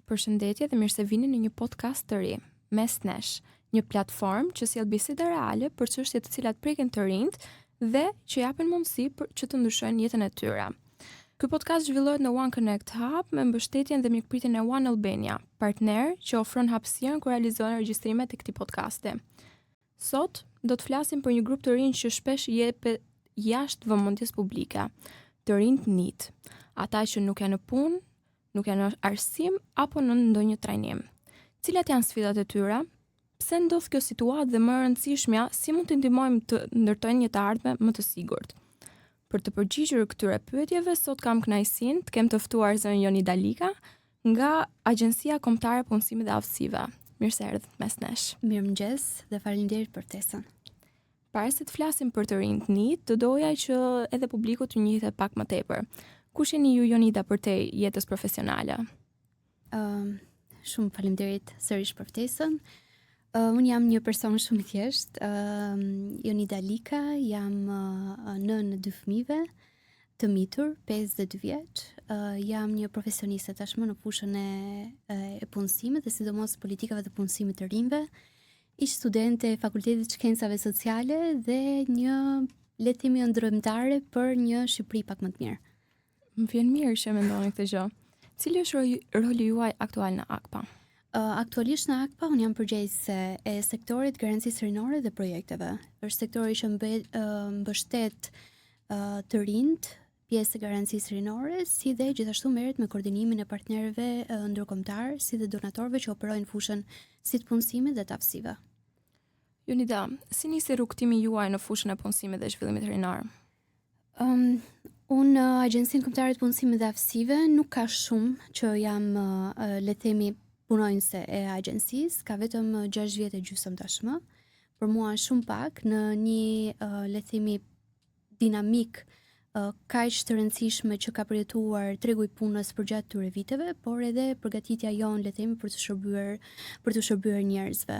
Përshëndetje dhe mirë se vini në një podcast të ri, Mes Nesh, një platformë që sjell biseda reale për çështje të cilat prekin të rinjt dhe që japin mundësi për që të ndryshojnë jetën e tyre. Ky podcast zhvillohet në One Connect Hub me mbështetjen dhe mikpritjen e One Albania, partner që ofron hapësirën kur realizohen regjistrimet e këtij podcasti. Sot do të flasim për një grup të rinj që shpesh jepet jashtë vëmendjes publike, të rinjt NEET, ata që nuk janë në punë, nuk janë në arsim apo në ndonjë trajnim. Cilat janë sfidat e tyre? Pse ndodh kjo situatë dhe më e rëndësishmja, si mund të ndihmojmë të ndërtojnë një të ardhme më të sigurt? Për të përgjigjur këtyre pyetjeve, sot kam kënaqësinë të kem të ftuar zërin Jonida Lika nga Agjencia Kombëtare e Punësimit dhe Aftësive. Mirë se erdhët Mes Nesh. Mirëmëngjes dhe faleminderit për ftesën. Para se të flasim për të rinjt NEET, të doja që edhe publiku të njihte pak më tepër. Kush jeni ju, Jonida, për te jetës profesionale? Shumë faleminderit sërish për ftesën. Unë jam një person shumë i thjeshtë. Jonida Lika, jam nënë e 2 fëmijëve, të mitur, 5 dhe 2 vjeç. Jam një profesioniste tashmë në fushën e punësimit dhe sidomos politikave të punësimit të rinjve. Ish studente e Fakultetit të Shkencave Sociale dhe një le të themi ndërmjetare për një Shqipëri pak më të mirë. Më vjen mirë që mendoni këtë gjë. Cili është roli juaj aktual në AKPA? Aktualisht në AKPA unë jam përgjegjëse e sektorit garancisë rinore dhe projekteve. Është sektori që mbështet të rinjt, pjesë e garancisë rinore, si dhe gjithashtu merret me koordinimin e partnerëve ndërkombëtar, si dhe donatorëve që operojnë fushën si të punësimit dhe të aftësive. Jonida, si nisi rrugtimi juaj në fushën e punësimit dhe zhvillimit rinor? Unë Agjencinë Kombëtare të Punësimit dhe Aftësive nuk ka shumë që jam le të themi punonjëse e agjencisë, ka vetëm 6 vjet e gjysmë tashmë. Për mua shumë pak në një le të themi dinamik kaq të rëndësishme që ka përjetuar tregu i punës përgjatë këtyre viteve, por edhe përgatitja jonë le të themi për të shërbyer njerëzve.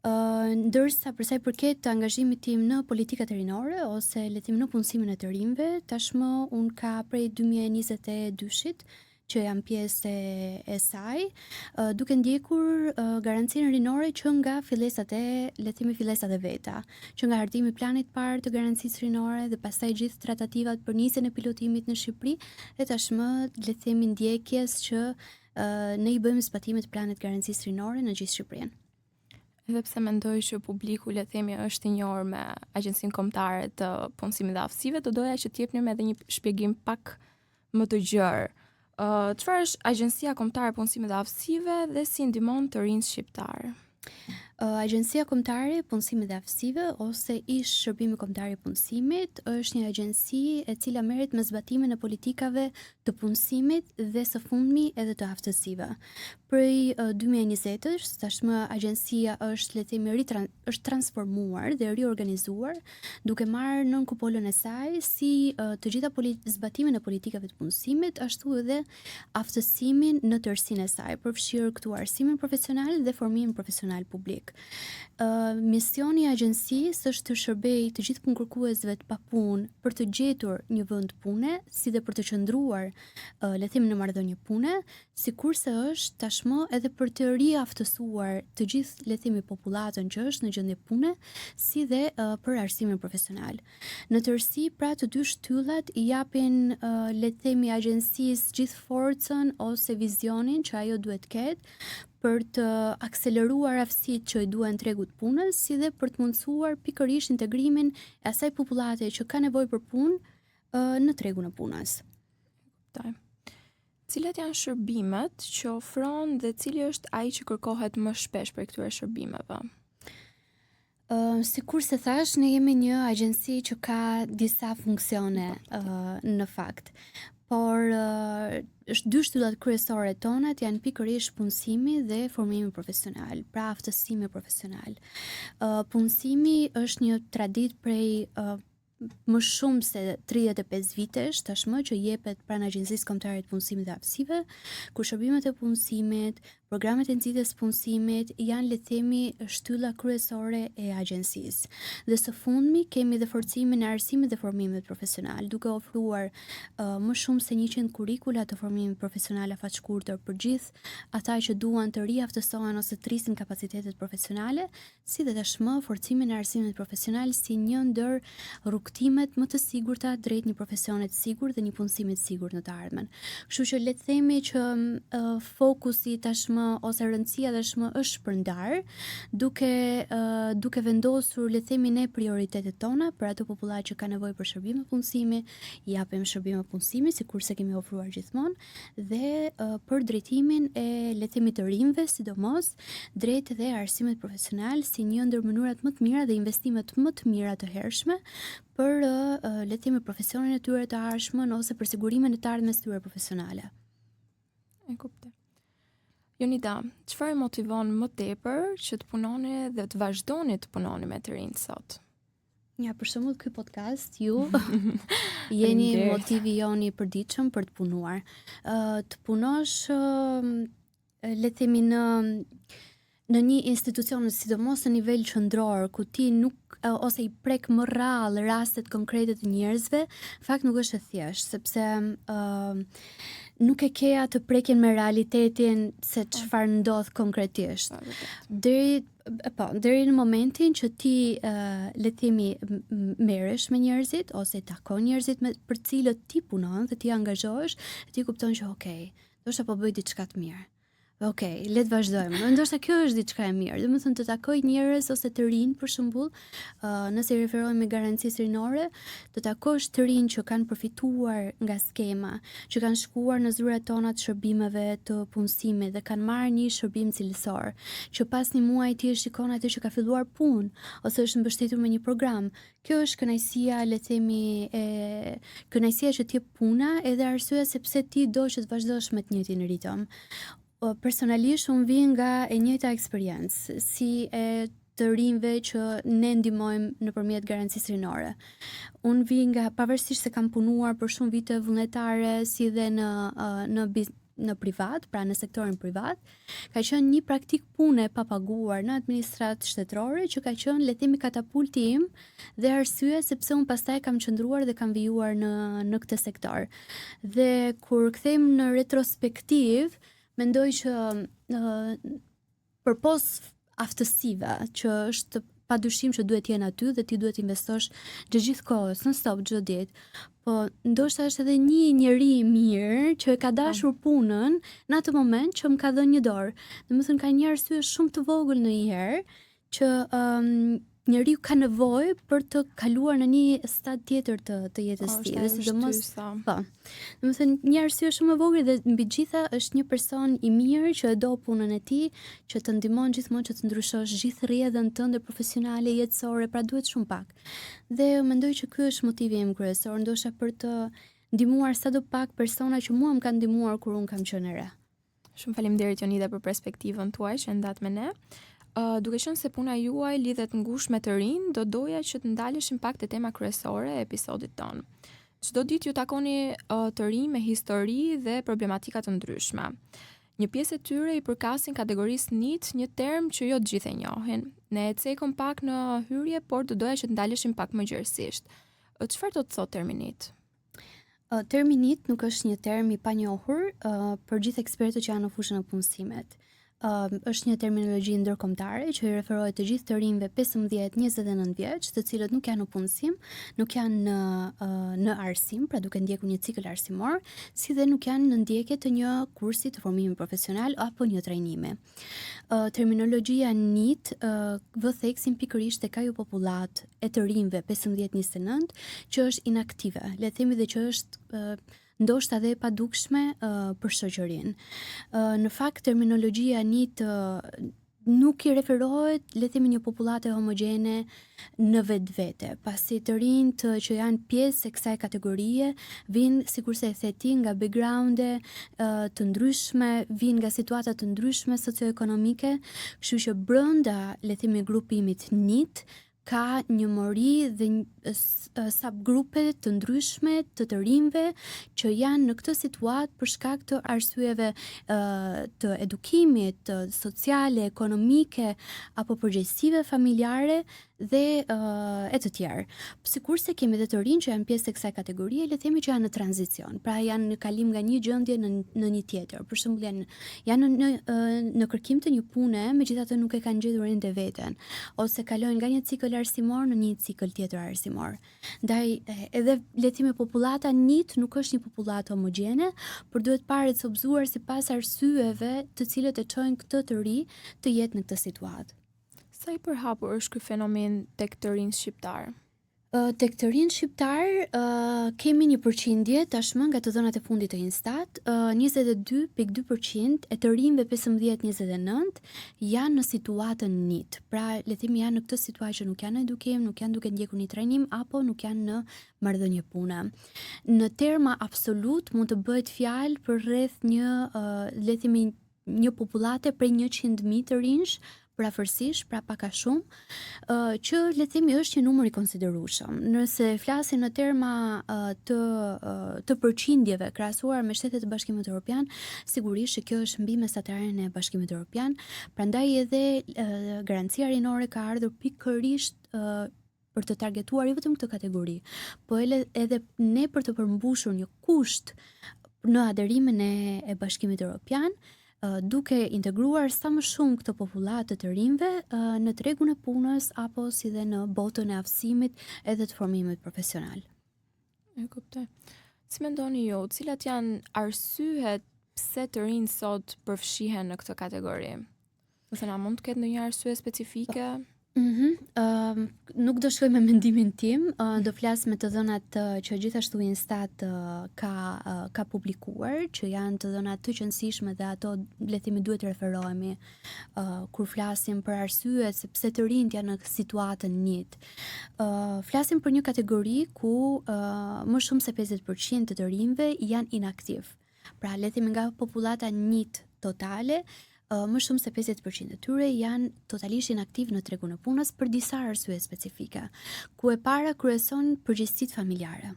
Ndërsa për sa i përket të angazhimit tim në politikat e rinore ose le të themi në punësimin e të rinjve, tashmë unë ka prej 2022-shit që jam pjesë e saj, duke ndjekur garancinë rinore që nga fillesat e veta, që nga hartimi i planit parë të garancisë rinore dhe pastaj gjithë tratativat për nisjen e pilotimit në Shqipëri dhe tashmë le të themi ndjekjes që ne i bëjmë zbatimet të planit garancisë rinore në gjithë Shqipërinë. Edhe pse mendoj që publiku le të themi është i njohur me Agjencinë Kombëtare të Punësimit dhe Aftësive, do doja që të jepnim edhe një shpjegim pak më të gjerë. Çfarë është Agjencia Kombëtare e Punësimit dhe Aftësive dhe si ndihmon të rinjt shqiptar? Agjencia Kombëtare e Punësimit dhe Aftësive ose ish Shërbimi Kombëtar i Punësimit është një agjenci e cila merret me zbatimin e politikave të punësimit dhe së fundmi edhe të aftësive. Prej 2020-s, tashmë agjencia është le të themi është transformuar dhe riorganizuar, duke marrë nën kupolën e saj si të gjitha zbatimin e politikave të punësimit, ashtu edhe aftësimin në tërësinë e saj, përfshirë këtu arsimin profesional dhe formimin profesional publik. Misioni i agjencisë është të shërbejë të gjithë punëkërkuesve të papunë për të gjetur një vend pune, si dhe për të qëndruar le të themi në marrëdhënie pune, sikurse është tashmë edhe për të riaftësuar të gjithë le të themi popullatën që është në gjendje pune, si dhe për arsimin profesional. Në tërësi, pra të dy shtyllat i japin le të themi agjencisë gjithë forcën ose vizionin që ajo duhet të ketë për të akseleruar aftësitë që i duhen tregut punës, si dhe për të mundësuar pikërisht integrimin e asaj popullate që ka nevojë për punë në tregun e punës. Cilat janë shërbimet që ofron dhe cili është ai që kërkohet më shpesh për këtyre shërbimeve? Sikur se thash, ne jemi një agjenci që ka disa funksione në fakt. Por është 2 shtyllat kryesore tonat janë pikërisht punësimi dhe formimi profesional, pra aftësimi profesional. Punësimi është një traditë prej më shumë se 35 vitesh tashmë që jepet pranë Agjencisë Kombëtare të Punësimit dhe Aftësive, ku shërbimet e punësimit, programet e nxitjes punësimit janë le të themi shtylla kryesore e agjencisë. Dhe së fundmi kemi dhe forcimin e arsimit dhe formimit profesional, duke ofruar më shumë se 100 kurrikula të formimit profesional afaqshkurtër për gjithë ata që duan të riaftësohen ose të rrisin kapacitetet profesionale, si dhe tashmë forcimin e arsimit profesional si një ndër rrugtimet më të sigurta drejt një profesioni të sigurt dhe një punësimi të sigurt në të ardhmen. Kështu që le të themi që fokusi tashmë ose rëndësia tashmë është shpërndar, duke vendosur le të themi ne prioritetet tona për ato popullat që ka nevojë për shërbime punësimi, i japim shërbime punësimi sikurse kemi ofruar gjithmonë, dhe për drejtimin e le të themi të rinjve, sidomos drejt dhe arsimit profesional si një ndër mënyrat më të mira dhe investimet më të mira të hershme për le të themi profesionin e tyre të ardhshëm ose për sigurimin e të ardhmes tyre profesionale. E kuptoj. Jonida, çfarë motivon më tepër që të punoni dhe të vazhdoni të punoni me të rinjt sot? Ja, për shembull ky podcast ju jeni motivi joni i përditshëm për të punuar. Të punosh le të themi në një institucion, sidomos në nivel qendror, ku ti nuk ose i prek më rrallë rastet konkrete të njerëzve, fakt nuk është e thjeshtë, sepse nuk e ke atë prekjen me realitetin se çfarë ndodh konkretisht. Deri në momentin që ti le të themi merresh me njerëzit ose takon njerëzit për cilët ti punon dhe ti angazhohesh, ti kupton që okay, ndoshta po bëj diçka të mirë. Okej, le të vazhdojmë. Ndoshta kjo është diçka e mirë. Domethënë të takoj njerëz ose të rinj për shembull, nëse i referohemi garancisë rinore, të takosh të rinj që kanë përfituar nga skema, që kanë shkuar në zyrat tona të shërbimeve të punësimit dhe kanë marrë një shërbim cilësor, që pas një muaji ti e shikon atë që ka filluar punë ose është mbështetur me një program. Kjo është kënaqësia, le të themi, kënaqësia që ti puna, edhe arsyeja sepse ti do që të vazhdosh me të njëjtin ritëm. Personalisht unë vi nga e njëjta eksperiencë, si e të rinjve që ne ndihmojmë nëpërmjet garancisë rinore. Unë vi nga, pavarësisht se kam punuar për shumë vite vullnetare, si dhe në privat, pra në sektorin privat, ka qenë një praktik pune pa paguar në administratë shtetërore që ka qenë le të themi katapulti im dhe arsye sepse unë pastaj kam qëndruar dhe kam vijuar në këtë sektor. Dhe kur kthejmë në retrospektiv, mendoj që përpos aftësive që është padyshim që duhet jenë aty dhe ti duhet investosh gjithë kohës, në stop çdo ditë. Po ndoshta është edhe një njeri i mirë që e ka dashur punën në atë moment që më ka dhënë një dorë. Domethënë ka një arsye shumë të vogël ndonjëherë që njeriu ka nevojë për të kaluar në një stad tjetër të jetës së tij, dhe sidomos po. Domethënë një arsye shumë e vogël dhe mbi gjitha është një person i mirë që e do punën e tij, që të ndihmon gjithmonë që të ndryshosh gjithë rrjedhën tënde profesionale, jetësore, pra duhet shumë pak. Dhe mendoj që ky është motivi im kryesor, ndoshta për të ndihmuar sadopak persona që mua më kanë ndihmuar kur unë kam qenë e re. Shumë faleminderit Jonida për perspektivën tuaj që ndat me ne. Duke qenë se puna juaj lidhet ngushtë me të rinj, do doja që të ndaleshim pak te tema kryesore e episodit ton. Çdo ditë ju takoni të rinj me histori dhe problematika të ndryshme. Një pjesë e tyre i përkasin kategorisë NEET, një term që jo të gjithë e njohin. Ne e cekëm pak në hyrje, por do doja që të ndaleshim pak më gjerësisht. Çfarë do të thotë termi NEET? Termi NEET nuk është një term i panjohur për gjithë ekspertët që janë në fushën e punësimit. Është një terminologji ndërkombëtare që i referohet të gjithë të rinjve 15-29 vjeç, të cilët nuk janë në punësim, nuk janë në arsim, pra duke ndjekur një cikël arsimor, si dhe nuk janë në ndjekje të një kursi të formimit profesional apo një trajnimi. Terminologjia NEET vë theksin pikërisht tek ajo popullat e të rinjve 15-29 që është inaktive, le të themi dhe që është ndoshta dhe e padukshme për shoqërinë. Në fakt terminologjia NEET nuk i referohet, le të themi, një popullate homogjene në vetvete, pasi të rinjt që janë pjesë e kësaj kategorie vinë, sikurse e the ti, nga backgrounde të ndryshme, vinë nga situata të ndryshme socioekonomike, kështu që brenda, le të themi, grupimit NEET ka një mori dhe subgrupe të ndryshme të rinjve që janë në këtë situatë për shkak të arsyeve të edukimit, të sociale, ekonomike apo përgjegjësive familjare dhe e të tjerë. Sikurse kemi edhe të rinj që janë pjesë të kësaj kategorie, le të themi që janë në tranzicion, pra janë në kalim nga një gjendje në një tjetër. Për shembull janë në kërkim të një pune, megjithatë nuk e kanë gjetur ende veten, ose kalojnë nga një cikël arsimor në një cikël tjetër arsimor. Ndaj edhe le të themi popullata NEET nuk është një popullatë homogjene, por duhet parë të obzuar sipas arsyeve të cilët e çojnë këtë të ri të jetë në këtë situatë. Sa i përhapur është ky fenomen tek të rinjt shqiptar? Tek të rinjt shqiptar kemi një përqindje tashmë nga të dhënat e fundit të Instat, 22.2% e të rinjve 15-29 janë në situatën NEET. Pra le të themi janë në këtë situatë që nuk janë në edukim, nuk janë duke ndjekur një trajnim apo nuk janë në marrëdhënie pune. Në terma absolut mund të bëhet fjalë për rreth le të themi një popullate prej 100.000 të rinjsh parafërsisht, pra pak a shumë, që le të themi është një numër i konsiderueshëm. Nëse flasim në terma të përqindjeve krahasuar me Shtetet e Bashkimit Evropian, sigurisht që kjo është mbi mesataren e Bashkimit Evropian, prandaj edhe garancia rinore ka ardhur pikërisht për të targetuar jo vetëm këtë kategori, po edhe ne për të përmbushur një kusht në adherimin e Bashkimit Evropian, duke integruar sa më shumë këtë populatë të rinjve në tregun e punës apo si dhe në botën e aftësimit edhe të formimit profesional. E kuptoj. Si mendoni ju, cilat janë arsyet pse të rinjt sot përfshihen në këtë kategori? Ose na mund të ketë ndonjë arsye specifike? Nuk do shkoj me mendimin tim, do flas me të dhënat që gjithashtu Instat ka publikuar, që janë të dhënat të qëndësishme dhe ato le të themi duhet të referohemi kur flasim për arsyet sepse të rinjt janë në situatën NEET. Flasim për një kategori ku më shumë se 50% të rinjve janë inaktiv. Pra le të themi nga popullata NEET totale, më shumë se 50% e tyre janë totalisht inaktiv në tregun e punës për disa arsye specifike, ku e para kryeson përgjegjësitë familjare.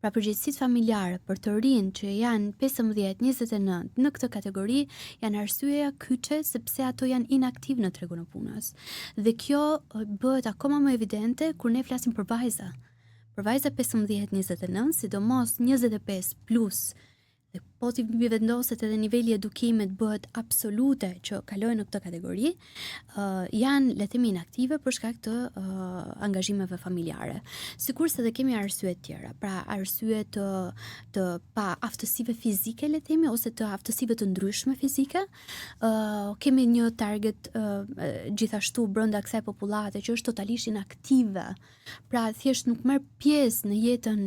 Pra përgjegjësitë familjare për të rinj që janë 15-29 në këtë kategori janë arsyeja kyçe sepse ato janë inaktiv në tregun e punës. Dhe kjo bëhet akoma më evidente kur ne flasim për vajza. Për vajza 15-29, sidomos 25 plus, dhe po t'i vendoset edhe niveli edukimit bëhet absolute që kalojnë në këtë kategori, janë le të themi inaktive për shkak të angazhimeve familjare. Sikurse edhe kemi arsye të tjera, pra arsye të pa aftësive fizike le të themi ose të aftësive të ndryshme fizike. Kemi një target gjithashtu brenda kësaj popullate që është totalisht inaktive. Pra thjesht nuk merr pjesë në jetën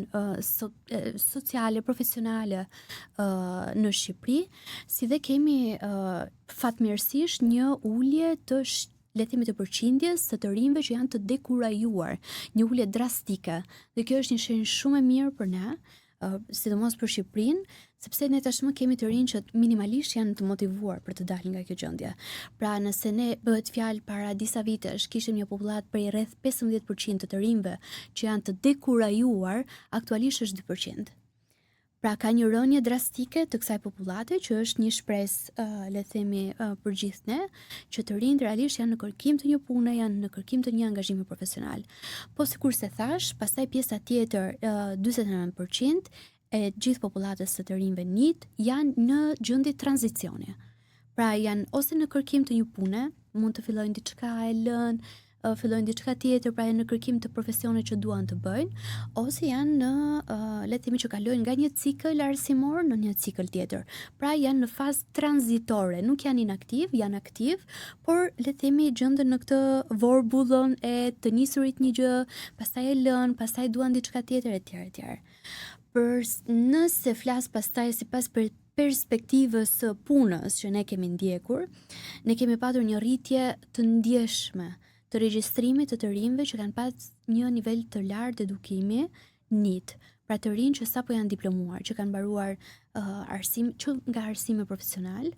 sociale, profesionale në Shqipëri, si dhe kemi fatmirësisht një ulje të le të themi të përqindjes së të rinjve që janë të dekurajuar, një ulje drastike. Dhe kjo është një shenjë shumë e mirë për ne, sidomos për Shqipërinë, sepse ne tashmë kemi të rinj që minimalisht janë të motivuar për të dalë nga kjo gjendje. Pra nëse ne bëhet fjalë para disa vitesh kishim një popullatë prej rreth 15% të rinjve që janë të dekurajuar, aktualisht është 2%. Pra ka një rënje drastike të kësaj popullate që është një shpresë le të themi për gjithë ne, që të rinjt realisht janë në kërkim të një pune, janë në kërkim të një angazhimi profesional. Po sikurse thash, pastaj pjesa tjetër 49% e gjithë popullatës së të rinjve NEET janë në gjendje tranzicioni. Pra janë ose në kërkim të një pune, mund të fillojnë diçka e lënë, fillojnë diçka tjetër, pra janë në kërkim të profesionit që duan të bëjnë, ose janë në le të themi që kalojnë nga një cikël arsimor në një cikël tjetër. Pra janë në fazë tranzitore, nuk janë inaktiv, janë aktiv, por le të themi gjenden në këtë vorbullën e të nisurit një gjë, pastaj e lën, pastaj duan diçka tjetër etj. Për nëse flas pastaj sipas perspektivës së punës që ne kemi ndjekur, ne kemi patur një rritje të ndjeshme të regjistrimit të rinjve që kanë pas një nivel të lartë edukimi NEET. pra të rinj që sapo janë diplomuar, që kanë mbaruar që nga arsime profesional,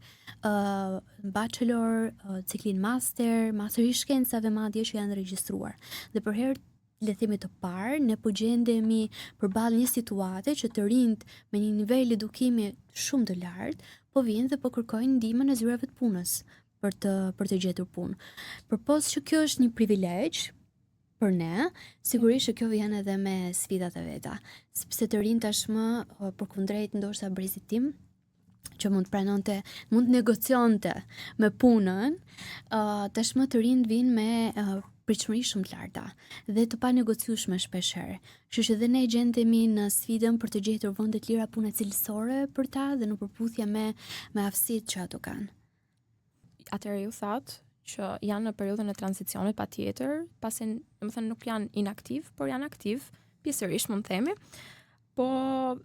bachelor, ciklin master i shkencave madje që janë regjistruar. Dhe për herë le themi të parë, ne po gjendemi përballë një situate që të rinjt me një nivel edukimi shumë të lartë po vinë dhe po kërkojnë ndihmën e zyrave të punës për të gjetur punë. Përpos që kjo është një privilegj për ne, sigurisht që kjo vjen edhe me sfidat e veta, sepse të rinjt tashmë përkundrejt ndoshta brezit tim që mund negocionte me punën, tashmë të rinjt vinë me pritshmëri shumë të larta dhe të panegociueshme shpeshherë. Kështu që dhe ne gjendemi në sfidën për të gjetur vende të lira pune cilësore për ta dhe në përputhje me aftësitë që ato kanë. Atëherë ju thatë që janë në periudhën e tranzicionit patjetër, pasi domethënë nuk janë inaktiv, por janë aktiv, pjesërisht mund të themi. Po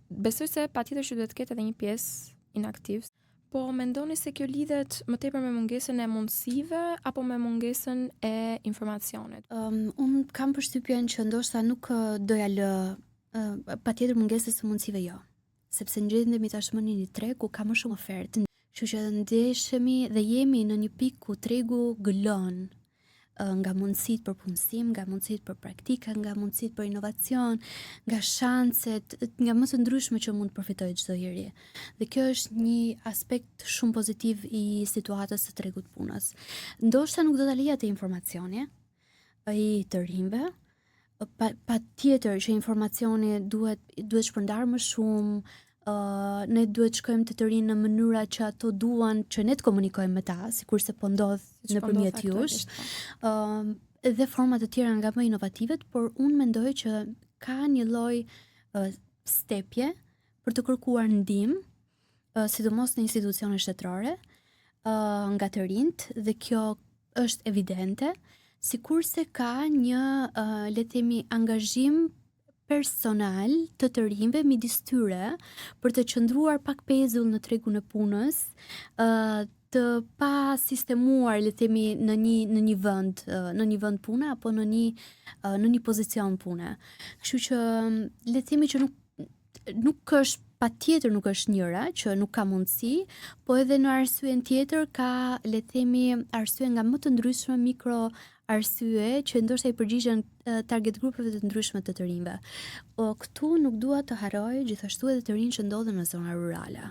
besoj se patjetër që duhet të ketë edhe një pjesë inaktiv. Po mendoni se kjo lidhet më tepër me mungesën e mundësive apo me mungesën e informacionit? Unë kam përshtypjen që ndoshta nuk doja lë patjetër mungesës së mundësive jo, sepse gjendemi tashmë në një treg ku ka më shumë ofertë. Kështu që ndeshemi dhe jemi në një pikë ku tregu gëlon nga mundësitë për punësim, nga mundësitë për praktika, nga mundësitë për inovacion, nga shanset, nga më të ndryshme që mund të përfitojë çdo njeri. Dhe kjo është një aspekt shumë pozitiv i situatës së tregut punës. Ndoshta nuk do ta lija te informacioni i të rinjve, patjetër që informacioni duhet shpërndar më shumë. Ne duhet shkojmë të rinj në mënyra që ato duan që ne të komunikojmë me ta, sikurse po ndodh nëpërmjet jush. Dhe forma të tjera nga më inovative, por unë mendoj që ka një lloj stepje për të kërkuar ndihmë, sidomos në institucione shtetërore, nga të rinjt, dhe kjo është evidente, sikurse ka një le të themi angazhim personal të rinjve midis tyre për të qëndruar pak pezull në tregun e punës, të pa sistemuar le të themi në një vend pune apo në një pozicion pune. Kështu që le të themi që nuk është patjetër nuk është njëra që nuk ka mundësi, po edhe në arsyen tjetër ka le të themi arsye nga më të ndryshme mikro arsye që ndoshta i përgjigjen target grupeve të ndryshme të rinjve. Këtu nuk dua të harroj gjithashtu edhe të rinj që ndodhen në zona rurale.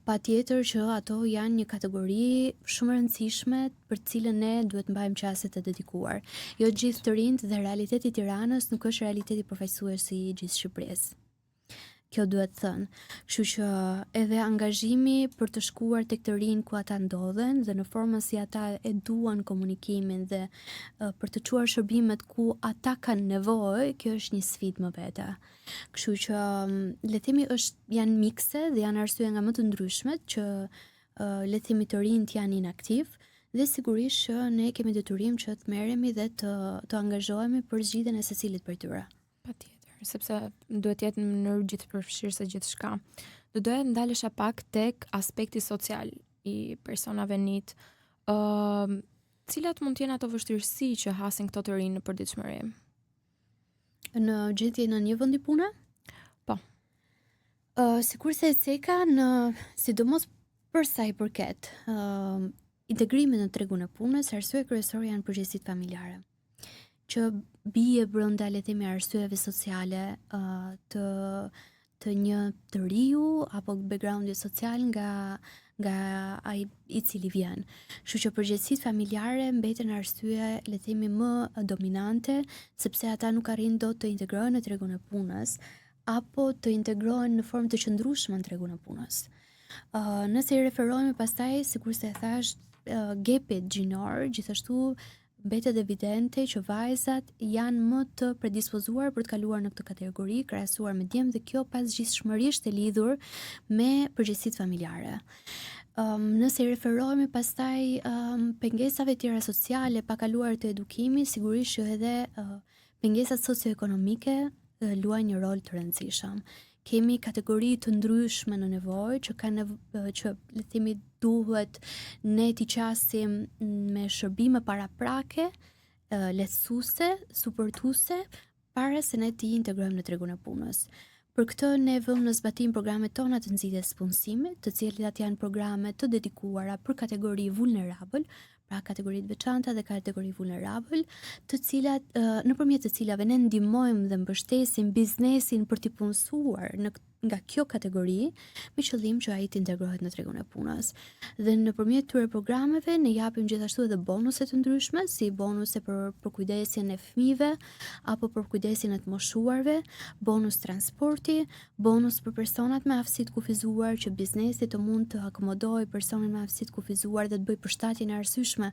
Patjetër që ato janë një kategori shumë e rëndësishme për cilën ne duhet mbajmë qaste të dedikuar. Jo gjithë të rinjt dhe realiteti i Tiranës nuk është realiteti përfaqësues i gjithë Shqipërisë. Kjo duhet thënë. Kështu që edhe angazhimi për të shkuar tek të rinj ku ata ndodhen dhe në formën si ata e duan komunikimin dhe për të çuar shërbimet ku ata kanë nevojë, kjo është një sfidë më vete. Kështu që le të themi janë mikse dhe janë arsye nga më të ndryshmet që le të themi të rinjt janë inaktiv dhe sigurisht që ne kemi detyrim që të merremi dhe të angazhohemi për zgjidhjen e secilit prej tyre. Patjetër, sepse duhet jetë në mënyrë gjithëpërfshirëse gjithçka. Do doja ndalesha pak tek aspekti social i personave NEET. Cilat mund të jenë ato vështirësi që hasin këto të rinj në përditshmëri? Në gjendje në një vendi pune? Po. Sikurse e ceka sidomos për sa i përket integrimit në tregun e punës, arsye kryesore janë përgjegjësitë familjare, që bie brenda le të themi arsyeve sociale të një të riu apo backgroundi social nga ai i cili vjen. Kështu që përgjegjësitë familjare mbeten arsye le të themi më dominante, sepse ata nuk arrin dot të integrohen në tregun e punës apo të integrohen në formë të qëndrueshme në tregun e punës. Nëse i referohemi pastaj, sikurse e thash, gapit gjinor, gjithashtu mbetet evidente që vajzat janë më të predispozuar për të kaluar në këtë kategori krahasuar me djemt, dhe kjo pasgjithshmërisht e lidhur me përgjegjësitë familjare. Nëse i referohemi pastaj pengesave tjera sociale, pa kaluar të edukimit, sigurisht që edhe pengesat socioekonomike luajnë një rol të rëndësishëm. Kemi kategori të ndryshme në nevojë që që le të themi duhet ne t'i qasim me shërbime paraprake, lehtësuese, supportuese, para se ne t'i integrojmë në tregun e punës. Për këtë ne vëmë në zbatim programet tona të nxitjes punësimit, të cilat janë programe të dedikuara për kategori vulnerabël, pra kategoritë veçanta dhe kategori vulnerabël, të cilat nëpërmjet të cilave ne ndihmojmë dhe mbështesim biznesin për t'i punësuar nga kjo kategori me qëllim që ai të integrohet në tregun e punës. Dhe nëpërmjet këtyre programeve ne japim gjithashtu edhe bonuse të ndryshme, si bonuse për kujdesjen e fëmijëve apo për kujdesjen e të moshuarve, bonus transporti, bonus për personat me aftësi të kufizuar që biznesi të mund të akomodojë personin me aftësi të kufizuar dhe të bëjë përshtatjen e arsyeshme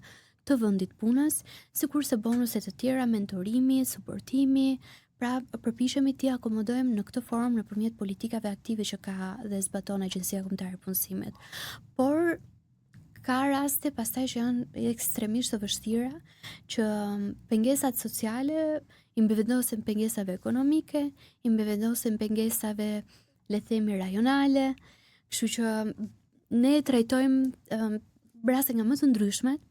të vendit punës, sikurse bonuse të tjera, mentorimi, suportimi. Pra, përpiqemi t'i akomodojmë në këtë formë nëpërmjet politikave aktive që ka dhe zbaton Agjencia Kombëtare e Punësimit. Por ka raste pastaj që janë ekstremisht të vështira, që pengesat sociale i mbivendosen pengesave ekonomike, i mbivendosen pengesave, le themi, rajonale, kështu që ne trajtojmë raste nga më të ndryshmet,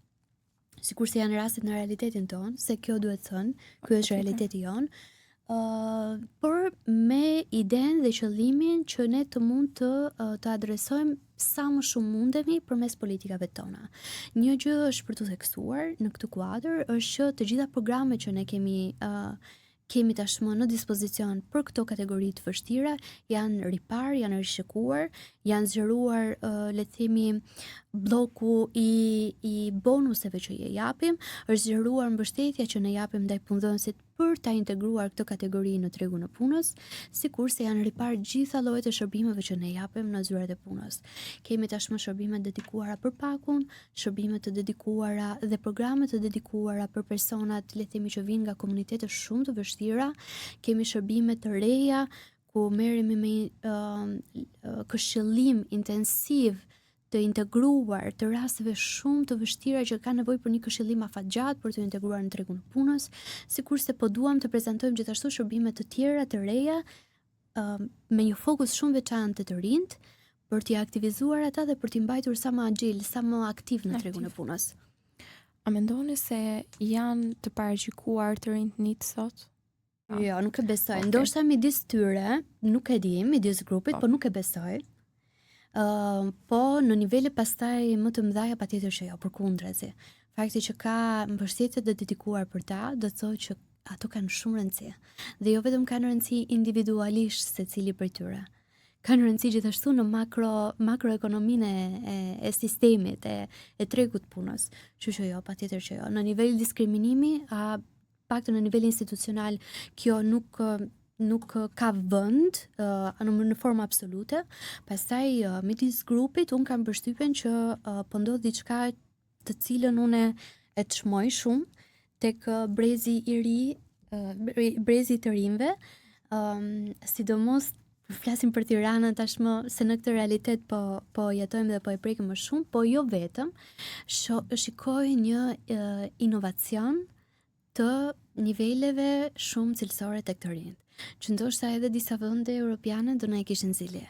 sikurse janë rastet në realitetin tonë, se kjo duhet thënë, ky është realiteti jonë. Por me idenë dhe qëllimin që ne të mund të adresojmë sa më shumë mundemi përmes politikave tona. Një gjë është për të theksuar në këtë kuadër është që të gjitha programet që ne kemi tashmë në dispozicion për këto kategori të vështira janë ripar, janë rishikuar, janë zgjeruar le të themi bloku i bonuseve që i japim, është zgjeruar mbështetja që ne japim ndaj punëdhënësit për ta integruar këtë kategori në tregun e punës, sikurse janë ripar gjitha llojet e shërbimeve që ne japim në zyrat e punës. Kemi tashmë shërbime dedikuara për pakun, shërbime të dedikuara dhe programe të dedikuara për personat, le të themi, që vinë nga komunitete shumë të vështira, kemi shërbime të reja ku merremi me këshillim intensiv të integruar të rasteve shumë të vështira që ka nevojë për një këshillim afatgjat për të integruar në tregun e punës, sikurse po duam të prezantojmë gjithashtu shërbime të tjera të reja me një fokus shumë veçantë të rinjt për t'i aktivizuar ata dhe për t'i mbajtur sa më agjil, sa më aktiv në tregun e punës. A mendoni se janë të paraqykuar të rinjt NEET sot? Jo, nuk e besoj. Okay. Ndoshta midis tyre, nuk e di, midis grupit, po nuk e besoj. Po në nivele pastaj më të mëdha patjetër që jo, përkundrazi. Fakti që ka mbështetje të dedikuar për ta, do të thotë që ato kanë shumë rëndësi. Dhe jo vetëm kanë rëndësi individualisht secili prej tyre. Kanë rëndësi gjithashtu në makroekonominë e sistemit, e tregut punës. Kështu që jo, patjetër që jo. Në nivel diskriminimi, paktën në nivel institucional, kjo nuk ka vend në formë absolute. Pastaj midis grupit unë kam përshtypjen që po ndodh diçka të cilën unë e çmoj shumë tek brezi i ri, brezi të rinjve, sidomos flasim për Tiranën tashmë se në këtë realitet po jetojmë dhe po e prekim më shumë, po jo vetëm, shikoj një inovacion të niveleve shumë cilësore tek të rinjt, që ndoshta edhe disa vende europiane do na e kishin zili.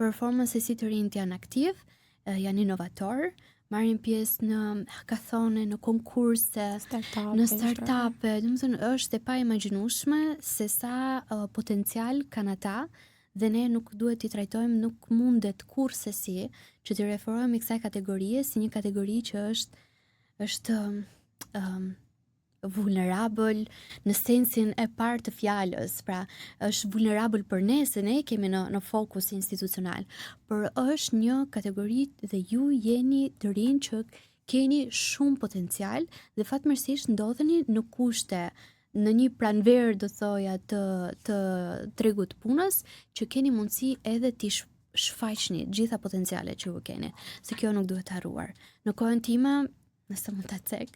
Performancesit të rinjt janë aktiv, janë inovator, marrin pjesë në hackathone, në konkurse, në startupe, domethënë është e paimagjinueshme se sa potencial kanë ata dhe ne nuk duhet t'i trajtojmë, nuk mundet kurrësesi që t'i referohemi kësaj kategorie si një kategori që është vulnerable në sensin e parë të fjalës, pra është vulnerable për ne se ne kemi në fokus institucional, por është një kategori dhe ju jeni të rinj që keni shumë potencial dhe fatmirësisht ndodheni në kushte në një pranverë do thoja të tregut punës që keni mundësi edhe t'i shfaqni gjitha potencialet që ju keni, se kjo nuk duhet harruar. Në kohën time, nëse më ta cek,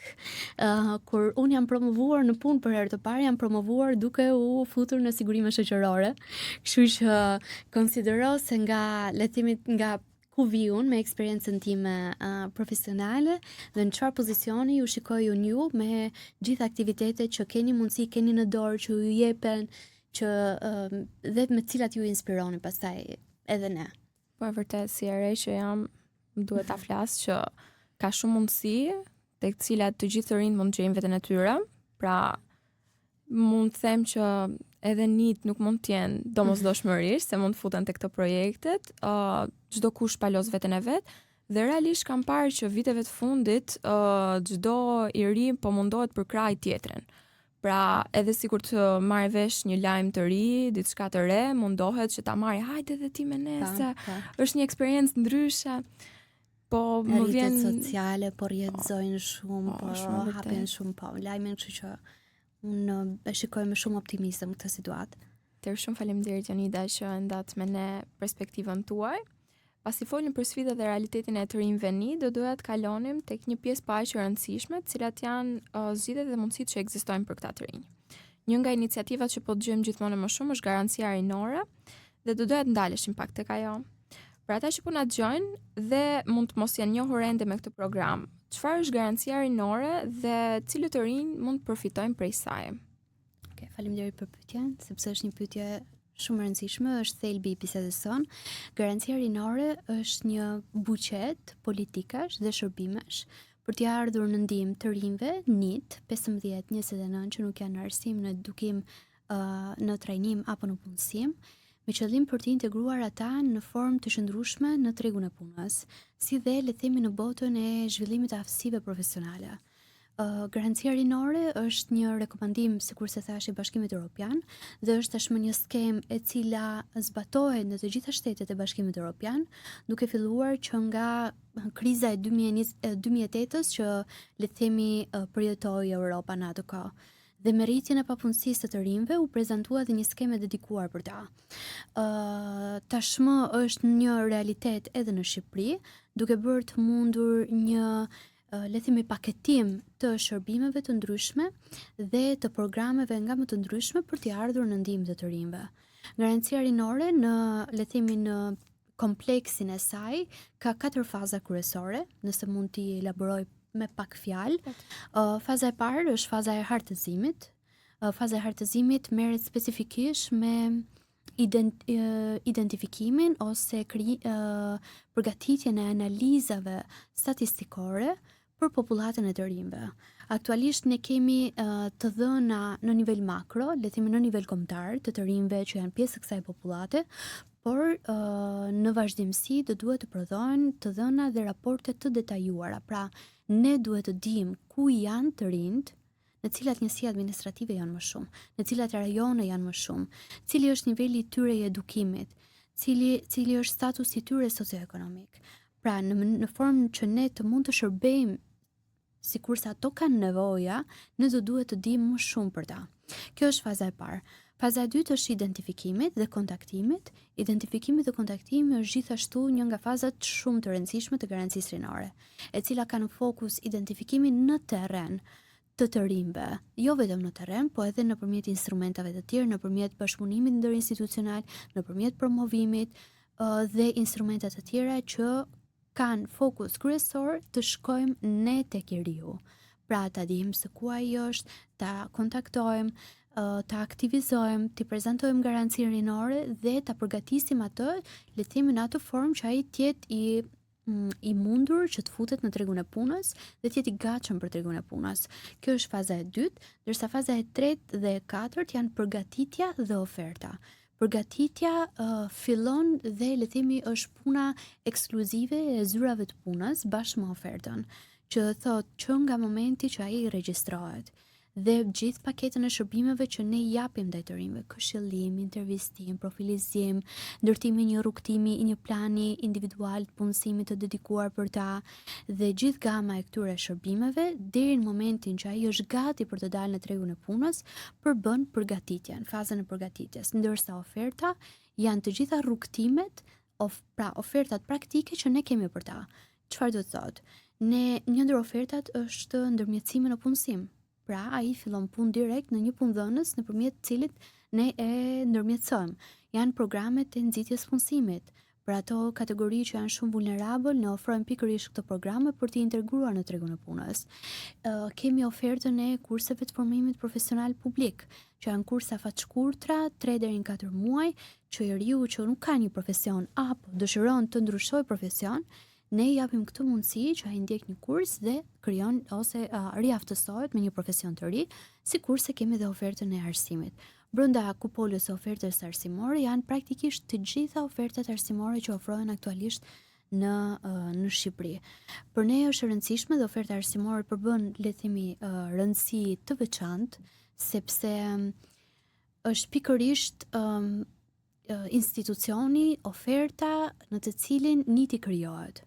kur unë jam promovuar në punë për herë të parë, jam promovuar duke u futur në sigurime shoqërore, kështu që konsidero se nga ku vi unë me eksperiencën time profesionale dhe në çfarë pozicioni ju shikoj unë ju me gjithë aktivitetet që keni mundësi, keni në dorë, që ju jepen, që dhe me cilat ju inspironi pastaj edhe ne. Po e vërtet si e re që jam, duhet ta flas që ka shumë mundësi tek cilat të gjithë të rinjt mund të gjejnë veten e tyre. Pra mund të them që edhe NEET nuk mund të jenë domosdoshmërisht, se mund të futen te këto projektet, çdo kush palos veten e vet, dhe realisht kam parë që viteve të fundit çdo i ri po mundohet për kraj tjetrin. Pra, edhe sikur të marrë vesh një lajm të ri, diçka të re, mundohet që ta marrë, hajde edhe ti me ne, se është një eksperiencë ndryshe. Po më vjen sociale, po rrjedhojnë shumë, po hapen shumë, po lajmin, kështu që unë e shikoj me shumë optimizëm këtë situatë. Shumë faleminderit Jonida që ndat me ne perspektivën tuaj. Pasi folim për sfidët dhe realitetin e të rinjve ni, do doja të kalonim tek një pjesë pa aq e rëndësishme, të cilat janë zgjidhjet dhe mundësitë që ekzistojnë për këta të rinj. Një nga iniciativat që po dëgjojmë gjithmonë më shumë është garancia rinore, dhe do doja të ndaleshim pak tek ajo. Për ata që po na dëgjojnë dhe mund të mos janë njohur ende me këtë program, çfarë është garancia rinore dhe cilët të rinj mund të përfitojnë prej saj? Okej, faleminderit për pyetjen, sepse është një pyetje shumë e rëndësishme, është thelbi i bisedës sonë. Garancia rinore është një buqet politikash dhe shërbimesh për t'i ardhur në ndihmë të rinjve NEET 15-29 që nuk janë në arsim, në edukim, në trajnim apo në punësim, me qëllim për të integruar ata në formë të qëndrueshme në tregun e punës, si dhe le të themi në botën e zhvillimit të aftësive profesionale. Garancia rinore është një rekomandim, sikur se thash, i Bashkimit Evropian dhe është tashmë një skemë e cila zbatohet në të gjitha shtetet e Bashkimit Evropian, duke filluar që nga kriza e 2008-s që le të themi përjetoi Europa në atë kohë. Dhe me rritjen e papunësisë të rinjve u prezantua dhe një skemë dedikuar për ta. Tashmë është një realitet edhe në Shqipëri, duke bërë të mundur një le themi paketim të shërbimeve të ndryshme dhe të programeve nga më të ndryshme për t'i ardhur në ndihmë të rinjve. Garancia rinore në le themi në kompleksin e saj ka 4 faza kryesore, nëse mund t'i elaboroj me pak fjalë. Faza e parë është faza e hartëzimit. Faza e hartëzimit merret specifikisht me identifikimin ose përgatitjen e analizave statistikore për popullatën e të rinjve. Aktualisht ne kemi të dhëna në nivel makro, le të themi në nivel kombëtar, të rinjve që janë pjesë e kësaj popullate, por në vazhdimsi do duhet të prodhohen të dhëna dhe raporte të detajuara. Pra, ne duhet të dimë ku janë të rinjt, në cilat njësi administrative janë më shumë, në cilat rajone janë më shumë, cili është niveli i tyre i edukimit, cili është statusi i tyre socioekonomik. Pra, në formë që ne të mund të shërbejmë sikur se ato kanë nevoja, ne do duhet të dimë më shumë për ta. Kjo është faza e parë. Faza e dytë është identifikimit dhe kontaktimit. Identifikimi dhe kontaktimi është gjithashtu një nga fazat shumë të rëndësishme të garancisë rinore, e cila ka në fokus identifikimin në terren të rinjve, jo vetëm në terren, po edhe nëpërmjet instrumentave të tjerë, nëpërmjet bashkëpunimit ndërinstitucional, nëpërmjet promovimit dhe instrumente të tjera që kanë fokus kryesor të shkojmë ne tek i riu. Pra, ta dimë se ku ai është, ta kontaktojmë, ta aktivizojmë, t'i prezantojmë garancinë rinore dhe ta përgatisim atë, le të themi në atë formë që ai të jetë i mundur që të futet në tregun e punës dhe të jetë i gatshëm për tregun e punës. Kjo është faza e dytë, ndërsa faza e tretë dhe e katërt janë përgatitja dhe oferta. Përgatitja fillon dhe le të themi është puna ekskluzive e zyrave të punës bashkë me ofertën, që thotë që nga momenti që ai regjistrohet dhe gjithë paketën e shërbimeve që ne japim ndaj të rinjve, këshillim, intervistim, profilizim, ndërtimi i një rrugtimi i një plani individual të punësimit të dedikuar për ta dhe gjithë gama e këtyre shërbimeve deri në momentin që ai është gati për të dalë në tregun e punës, përbën përgatitjen, fazën e përgatitjes, ndërsa oferta janë të gjitha rrugtimet, pra ofertat praktike që ne kemi për ta. Çfarë do të thotë? Një ndër ofertat është ndërmjetësimi në punësim. Pra, ai fillon punë direkt në një punëdhënës nëpërmjet cilit ne e ndërmjetësojmë. Janë programet e nxitjes punësimit. Për ato kategori që janë shumë vulnerabël, ne ofrojmë pikërisht këto programe për t'i integruar në tregun e punës. Kemi ofertën e kurseve të formimit profesional publik, që janë kursa faqshkurtra, 3 deri në 4 muaj, që i riu që nuk ka një profesion apo dëshiron të ndryshojë profesion, ne japim këtë mundësi që ai ndjek një kurs dhe krijon ose riaftësohet me një profesion të ri, sikurse kemi dhe ofertën e arsimit. Brenda kupolës së ofertës arsimore janë praktikisht të gjitha ofertat arsimore që ofrohen aktualisht në Shqipëri. Për ne është e rëndësishme dhe oferta arsimore përbën, le të themi, rëndësi të veçantë, sepse është pikërisht institucioni, oferta në të cilin niti krijohet.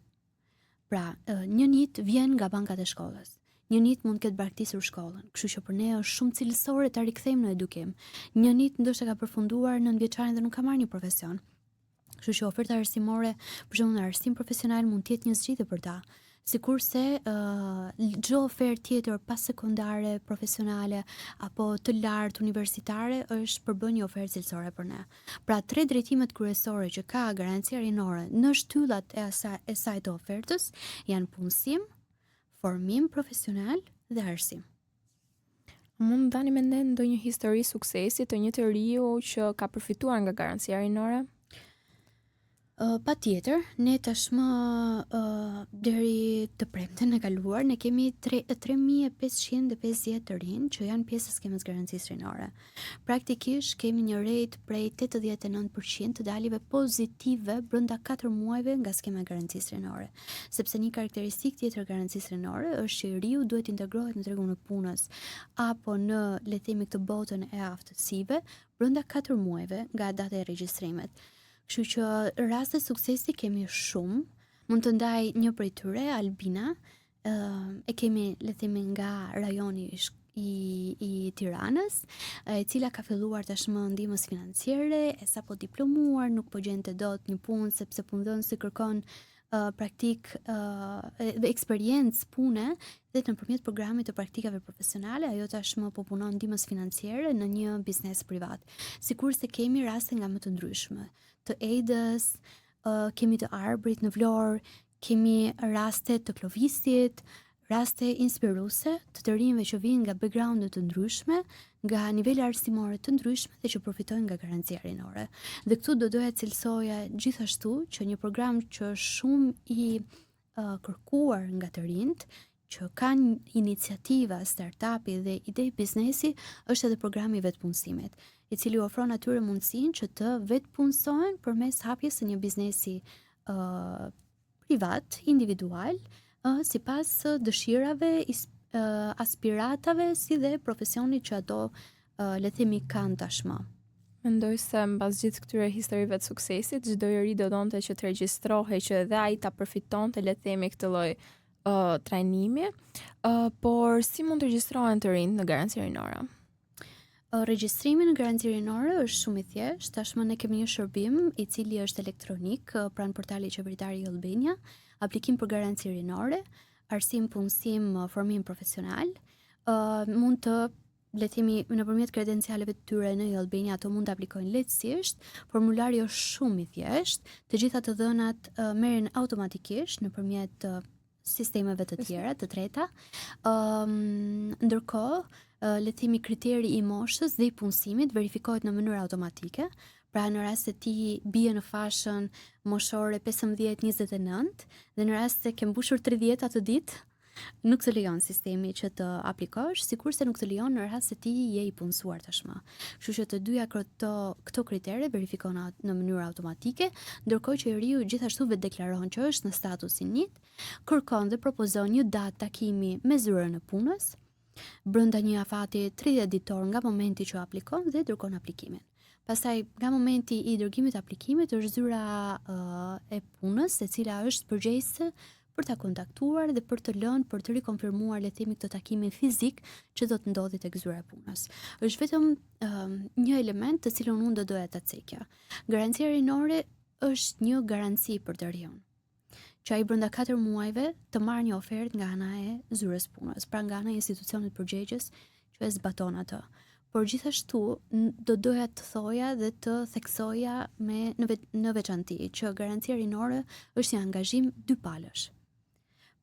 Pra, një nit vjen nga bankat e shkollës. Një nit mund të ketë braktisur shkollën, kështu që për ne është shumë cilësore ta rikthejmë në edukim. Një nit ndoshta ka përfunduar në nënvjeçarin dhe nuk ka marrë një profesion. Kështu që oferta arsimore, për shembull në arsim profesional, mund të jetë një zgjidhje për ta. Sikurse çdo ofertë tjetër pas sekondare, profesionale apo të lartë universitare është përbën një ofertë cilësore për ne. Pra, 3 drejtimet kryesore që ka garancia rinore në shtyllat e saj të ofertës janë punësim, formim profesional dhe arsim. Mund dani me ne ndonjë histori suksesi të një të riu që ka përfituar nga garancia rinore? Patjetër, ne tashmë deri të premten e kaluar ne kemi 3550 të rinj që janë pjesë e skemës garancisë rinore. Praktikisht kemi një rate prej 89% të daljeve pozitive brenda 4 muajve nga skema e garancisë rinore. Sepse një karakteristikë tjetër e garancisë rinore është që i riu duhet integrohet në tregun e punës apo në, le të themi, këtë botën e aftësive brenda 4 muajve nga data e regjistrimit. Kështu që raste suksesi kemi shumë. Mund të ndaj një prej tyre, Albina, e kemi, le të themi, nga rajoni i Tiranës, e cila ka filluar tashmë ndihmës financiare, e sapo diplomuar, nuk po gjente dot një punë sepse punëdhënësi kërkon praktik dhe eksperiencë pune dhe nëpërmjet programit të praktikave profesionale ajo tashmë po punon ndihmës financiare në një biznes privat. Sikurse kemi raste nga më të ndryshme, të Edës, kemi të Arbrit në Vlorë, kemi raste të Klovisit, raste inspiruese të rinjve që vijnë nga backgrounde të ndryshme, nga nivele arsimore të ndryshme dhe që përfitojnë nga garancia rinore. Dhe këtu do doja cilësoja gjithashtu që një program që është shumë i kërkuar nga të rinjt, që kanë iniciativa, startupi dhe ide biznesi, është edhe programi vetpunësimit, i cili ofron atyre mundësinë që të vetpunësohen përmes hapjes së një biznesi privat, individual, sipas dëshirave, aspiratave si dhe profesionit që ato le të themi kanë tashmë. Mendoj se mbas gjithë këtyre historive të suksesit, çdo i ri do donte që të regjistrohej që edhe ai ta përfitonte, le të themi, këtë lloj trajnimi, por si mund të regjistrohen të rinjt në garanci rinore? Regjistrimi në garanci rinore është shumë i thjeshtë. Tashmë ne kemi një shërbim i cili është elektronik pranë portalit qeveritare i Albania, aplikim për garanci rinore, arsim, punësim, formim profesional. Mund të, le të themi, nëpërmjet kredencialeve të tyre në Albania ato mund të aplikojnë lehtësisht. Formulari është shumë i thjeshtë. Të gjitha të dhënat merren automatikisht nëpërmjet sistemeve të tjera, të treta. Ndërkohë, le të themi, kriteri i moshës dhe i punësimit verifikohet në mënyrë automatike. Pra në rast se ti bie në fashën moshore 15-29 dhe në rast se ke mbushur 30 atë ditë, nuk të lejon sistemi që të aplikosh, sikurse nuk të lejon në rast se ti je i punësuar tashmë. Kështu që të dyja këto kritere verifikohen në mënyrë automatike, ndërkohë që i riu gjithashtu vetë deklaron që është në statusin NEET, kërkon dhe propozon një datë takimi me zyrën e punës, brenda një afati 30 ditor nga momenti që aplikon dhe dërgon aplikimin. Pastaj nga momenti i dërgimit të aplikimit është zyra e punës, e cila është përgjegjëse për ta kontaktuar dhe për të lënë për të rikonfirmuar, le të themi, këtë takimin fizik që do të ndodhi tek zyra e punës. Është vetëm një element të cilën unë do doja ta cekja. Garancia rinore është një garanci për të riun, që ai brenda 4 muajve të marrë një ofertë nga ana e zyrës punës, pra nga ana e institucionit përgjegjës që e zbaton atë. Por gjithashtu do doja të thoja dhe të theksoja në veçanti që garancia rinore është një angazhim dypalësh.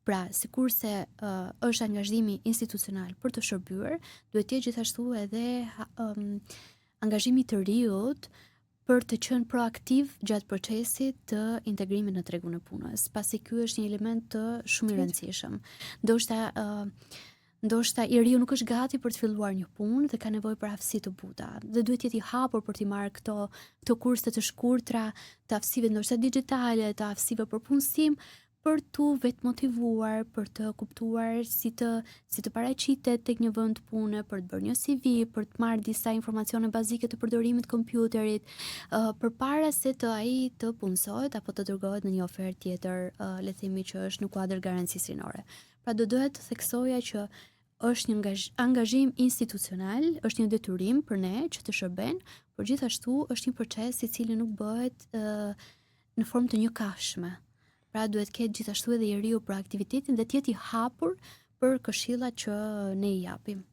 Pra, sikurse është angazhimi institucional për të shërbyer, duhet të jetë gjithashtu edhe angazhimi të riut për të qenë proaktiv gjatë procesit të integrimit në tregun e punës, pasi ky është një element të shumë i rëndësishëm. Ndoshta i riu nuk është gati për të filluar një punë dhe ka nevojë për aftësi të buta dhe duhet jetë i hapur për të marrë këto kurse të shkurtra të aftësive ndoshta digjitale, të aftësive për punësim, për të vetë motivuar, për të kuptuar si të paraqitet tek një vend pune, për të bërë një CV, për të marrë disa informacione bazike të përdorimit të kompjuterit, përpara se të ai të punësohet apo të dërgohet në një ofertë tjetër, le të themi që është në kuadër garancisë rinore. Pra doja të theksoja që është një angazhim institucional, është një detyrim për ne që të shërben, por gjithashtu është një proces i cili nuk bëhet në formë të njëkashme. Pra duhet ketë gjithashtu edhe njeriu për aktivitetin dhe të jetë i hapur për këshillat që ne i japim.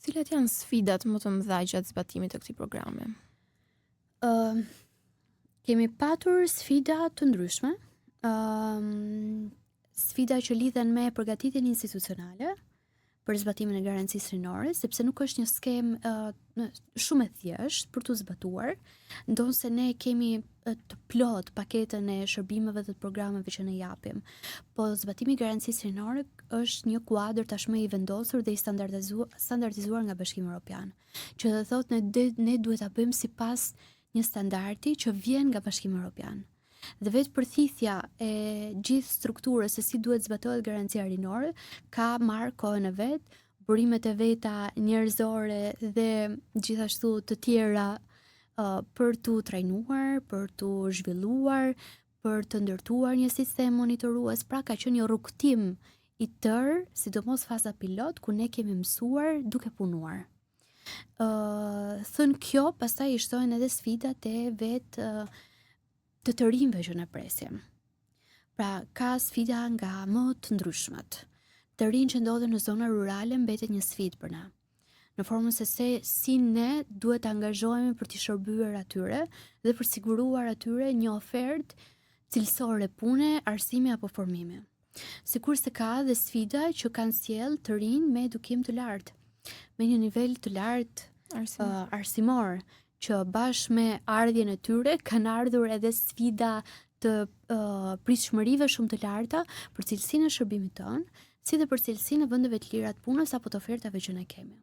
Cilat janë sfidat më të mëdha gjatë zbatimit të këtij programi? Kemi patur sfida të ndryshme, sfida që lidhen me përgatitjen institucionale për zbatimin e garancisë rinore, sepse nuk është një skemë shumë e thjeshtë për të zbatuar, ndonse ne kemi të plot paketën e shërbimeve dhe të programeve që ne japim. Po zbatimi i garancisë rinore është një kuadër tashmë i vendosur dhe i standardizuar nga Bashkimi Evropian, që do thotë ne duhet ta bëjmë sipas një standardi që vjen nga Bashkimi Evropian. Dhe vetë përthithja e gjithë strukturës se si duhet zbatohet garancia rinore ka marrë kohën e vet, burimet e veta njerëzore dhe gjithashtu të tjera për të trajnuar, për të zhvilluar, për të ndërtuar një sistem monitorues, pra ka qenë një rrugtim i tërë, sidomos faza pilot ku ne kemi mësuar duke punuar. Thënë kjo, pastaj i shtojnë edhe sfidat e vetë të rinjve që ne presim. Pra, ka sfida nga më të ndryshmet. Të rinj që ndodhen në zona rurale mbetet një sfidë për ne. Në formën se si ne duhet të angazhohemi për të shërbyer atyre dhe për siguruar atyre një ofertë cilësore pune, arsimi apo formimi. Sikurse ka dhe sfida që kanë sjell të rinj me edukim të lartë, me një nivel të lartë arsimor, që bashkë me ardhjen e tyre kanë ardhur edhe sfida të pritshmërive shumë të larta për cilësinë e shërbimit tonë, si dhe për cilësinë e vendeve të lira të punës apo të ofertave që ne kemi.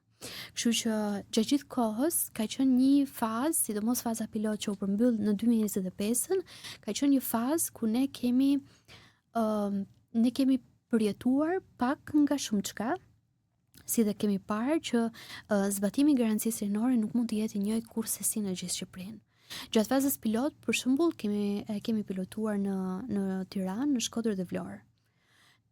Kështu që gjatë gjithë kohës ka qenë një fazë, sidomos faza pilot që u përmbyll në 2025, ka qenë një fazë ku ne kemi përjetuar pak nga shumë çka, si dhe kemi parë që zbatimi i garancisë rinore nuk mund të jetë i njëjtë kurrësi në gjithë Shqipërinë. Gjatë fazës pilot, për shembull, kemi pilotuar në Tiranë, në Shkodër dhe Vlorë.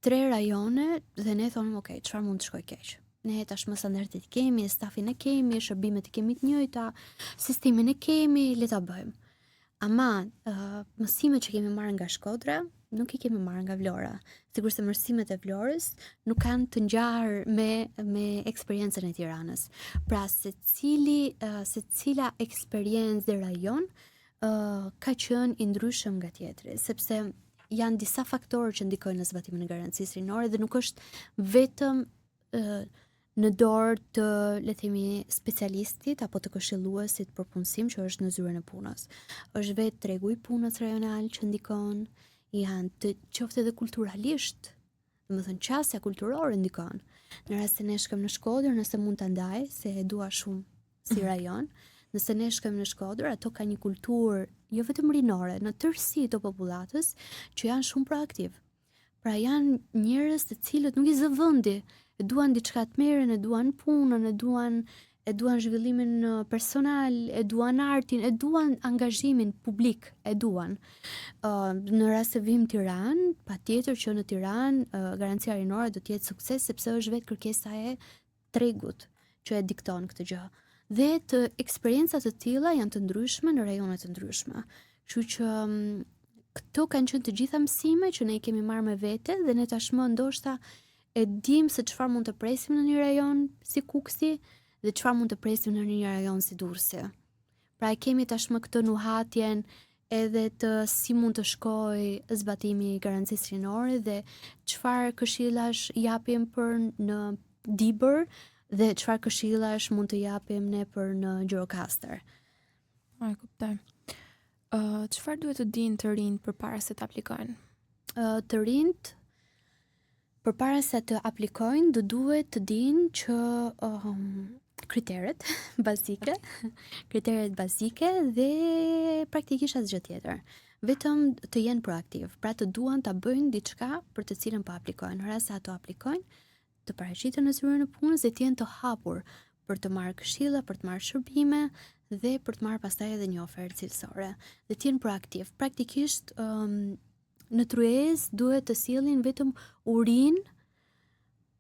3 rajone dhe ne thonim, ok, çfarë mund të shkojë keq? Ne tashmë standardet kemi, stafin e kemi, shërbimet e kemi të njëjta, sistemin e kemi, le ta bëjmë. Ama mësimet që kemi marrë nga Shkodra nuk i kemi marrë nga Vlora. Sigurisht se mësimet e Vlorës nuk kanë të ngjarë me eksperiencën e Tiranës. Pra secila eksperiencë dhe rajon ka qenë i ndryshëm nga tjetri, sepse janë disa faktorë që ndikojnë në zbatimin e garancisë rinore dhe nuk është vetëm në dorë të, le të themi, specialistit apo të këshilluesit për punësim që është në zyrën e punës. Është vetë tregu i punës rajonal që ndikon, janë të qoftë edhe kulturalisht, domethënë qasja kulturore ndikon. Në rast se ne shkojmë në Shkodër, nëse mund ta ndaj, se e dua shumë si rajon, nëse ne shkojmë në Shkodër, ato ka një kulturë jo vetëm rinore, në tërësi të popullatës që janë shumë proaktiv. Pra janë njerëz të cilët nuk i zë vendi, e duan diçka të mirën, e duan punën, e duan zhvillimin personal, e duan artin, e duan angazhimin publik, e duan. Në rast se vim Tiranë, patjetër që në Tiranë garancia rinore do të jetë sukses sepse është vetë kërkesa e tregut që e dikton këtë gjë. Dhe të eksperiencat të tilla janë të ndryshme në rajone të ndryshme. Kështu që këto kanë qenë të gjitha mësime që ne i kemi marrë me vete dhe ne tashmë ndoshta e dim se çfarë mund të presim në një rajon si Kuksi dhe çfarë mund të presim në një rajon si Durrësi. Pra e kemi tashmë këtë nuhatjen edhe të si mund të shkojë zbatimi i garancisë rinore dhe çfarë këshillash japim për në Dibër dhe çfarë këshillash mund të japim ne për në Gjirokastër. E kuptoj. Çfarë duhet të dinë të rinjt përpara se të aplikojnë? Të rinjt përpara se të aplikojnë duhet të dinë që kriteret bazike dhe praktikisht asgjë tjetër. Vetëm të jenë proaktiv, pra të duan ta bëjnë diçka për të cilën po aplikojnë. Në rast se ato aplikojnë, të paraqiten në zyrën e punës dhe të jenë të hapur për të marrë këshilla, për të marrë shërbime dhe për të marrë pastaj edhe një ofertë cilësore. Dhe të jenë proaktiv. Praktikisht në tryezë duhet të sillin vetëm urinë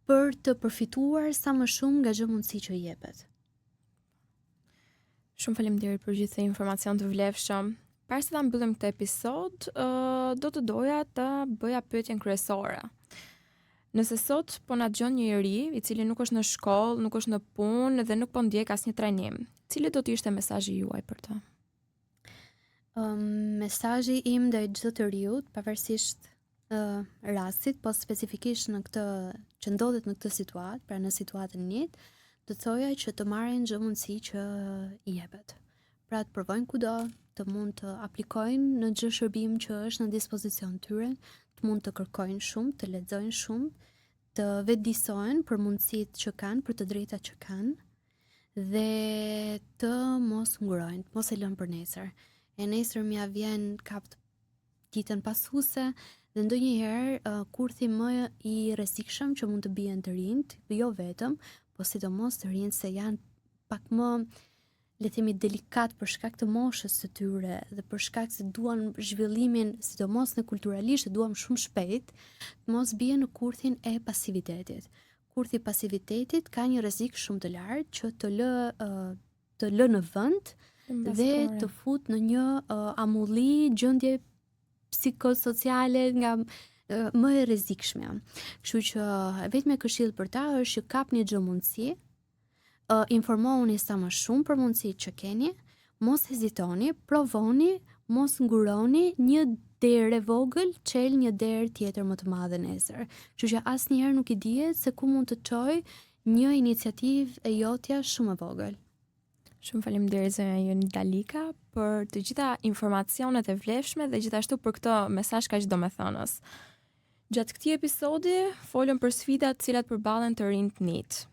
për të përfituar sa më shumë nga çdo mundësi që i jepet. Shumë faleminderit për gjithë këtë informacion të vlefshëm. Para se ta mbyllim këtë episod, do të doja të bëja pyetjen kryesore. Nëse sot po na dëgjon një njerëz i cili nuk është në shkollë, nuk është në punë dhe nuk po ndjek asnjë trajnim, cili do të ishte mesazhi juaj për të? Mesazhi im ndaj çdo të riut, pavarësisht rastit, po specifikisht në këtë që ndodhet në këtë situatë, pra në situatën një, do të thoja që të marrin çdo mundësi që i jepet. Pra të provojnë kudo, të mund të aplikojnë në çdo shërbim që është në dispozicion tyre, të mund të kërkojnë shumë, të lexojnë shumë, të vetëdijsojnë për mundësitë që kanë, për të drejtat që kanë dhe të mos ngurojnë, të mos e lënë për nesër. E nesër mja vjen kap ditën pasuese dhe ndonjëherë kurthi më i rrezikshëm që mund të bien të rinjt, jo vetëm, po sidomos të rinjt se janë pak më, le të themi, delikat për shkak të moshës së tyre dhe për shkak se duan zhvillimin, sidomos në kulturalisht, duam shumë shpejt, mos bien në kurthin e pasivitetit. Kurthi i pasivitetit ka një rrezik shumë të lartë që të lë në vend dhe të fut në një amulli, gjendje psikosociale nga më e rrezikshme. Kështu që vetëm këshill për ta është që kapni çdo mundësi, informohuni sa më shumë për mundësitë që keni, mos hezitoni, provoni, mos nguroni, një derë e vogël çel një derë tjetër më të madhe nesër. Kështu që asnjëherë nuk i dihet se ku mund të çojë një iniciativë e jotja shumë e vogël. Shumë faleminderit zonja Jonida Dalika për të gjitha informacionet e vlefshme dhe gjithashtu për këtë mesazh kaq domethënës. Gjatë këtij episodi folëm për sfidat të cilat përballen të rinjt NEET,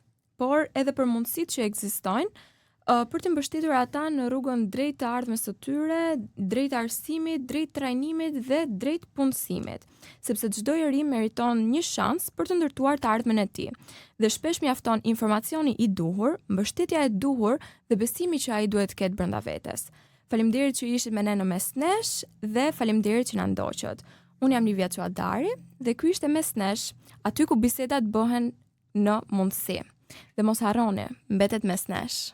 por edhe për mundësitë që ekzistojnë për të mbështetur ata në rrugën drejt të ardhmes së tyre, drejt arsimit, drejt trajnimit dhe drejt punësimit, sepse çdo njeri meriton një shans për të ndërtuar të ardhmen e tij. Dhe shpesh mjafton informacioni i duhur, mbështetja e duhur dhe besimi që ai duhet të ketë brenda vetes. Faleminderit që ishit me ne në Mesnesh dhe faleminderit që na ndoqët. Unë jam Livia Çuadari dhe ky ishte Mesnesh, aty ku bisedat bëhen në mundësi. Dhe mos harroni, mbetet Mesnesh.